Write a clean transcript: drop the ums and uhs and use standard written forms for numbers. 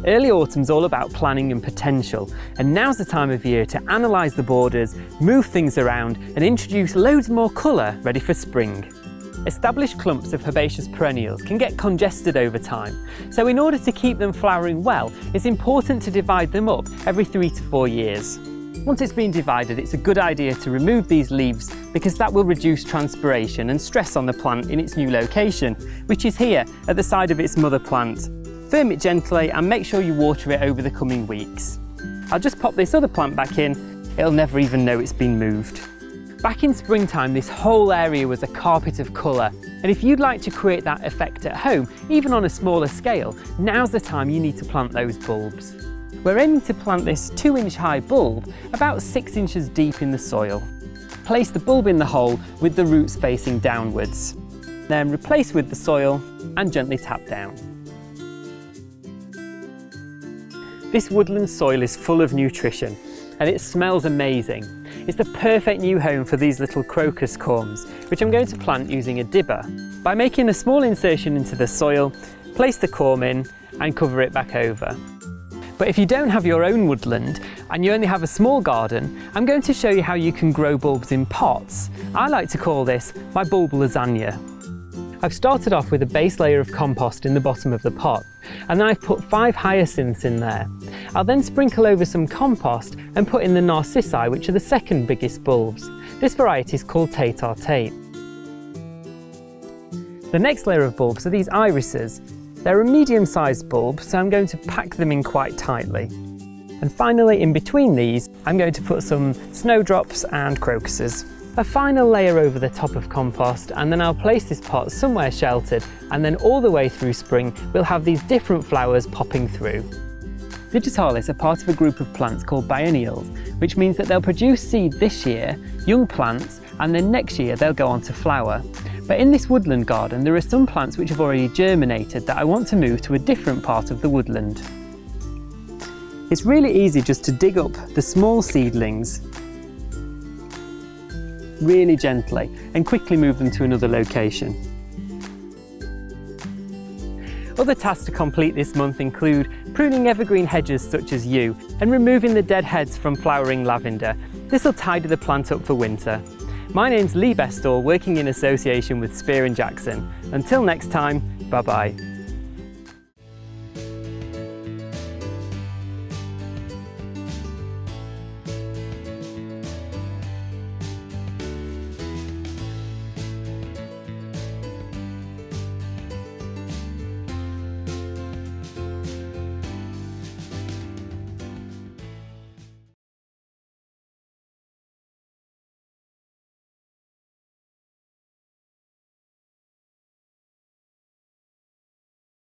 Early autumn's all about planning and potential, and now's the time of year to analyse the borders, move things around and introduce loads more colour ready for spring. Established clumps of herbaceous perennials can get congested over time, so in order to keep them flowering well, it's important to divide them up every 3 to 4 years. Once it's been divided, it's a good idea to remove these leaves because that will reduce transpiration and stress on the plant in its new location, which is here at the side of its mother plant. Firm it gently and make sure you water it over the coming weeks. I'll just pop this other plant back in, it'll never even know it's been moved. Back in springtime, this whole area was a carpet of colour, and if you'd like to create that effect at home, even on a smaller scale, now's the time you need to plant those bulbs. We're aiming to plant this 2-inch high bulb about 6 inches deep in the soil. Place the bulb in the hole with the roots facing downwards. Then replace with the soil and gently tap down. This woodland soil is full of nutrition and it smells amazing. It's the perfect new home for these little crocus corms, which I'm going to plant using a dibber. By making a small insertion into the soil, place the corm in and cover it back over. But if you don't have your own woodland and you only have a small garden, I'm going to show you how you can grow bulbs in pots. I like to call this my bulb lasagna. I've started off with a base layer of compost in the bottom of the pot, and then I've put 5 hyacinths in there. I'll then sprinkle over some compost and put in the narcissi, which are the second biggest bulbs. This variety is called Tate-a-Tate. The next layer of bulbs are these irises. They're a medium-sized bulb, so I'm going to pack them in quite tightly. And finally, in between these, I'm going to put some snowdrops and crocuses. A final layer over the top of compost, and then I'll place this pot somewhere sheltered, and then all the way through spring we'll have these different flowers popping through. Digitalis are part of a group of plants called biennials, which means that they'll produce seed this year, young plants, and then next year they'll go on to flower. But in this woodland garden there are some plants which have already germinated that I want to move to a different part of the woodland. It's really easy just to dig up the small seedlings really gently and quickly move them to another location. Other tasks to complete this month include pruning evergreen hedges such as yew and removing the dead heads from flowering lavender. This will tidy the plant up for winter. My name's Bestall, working in association with Spear & Jackson. Until next time, bye bye.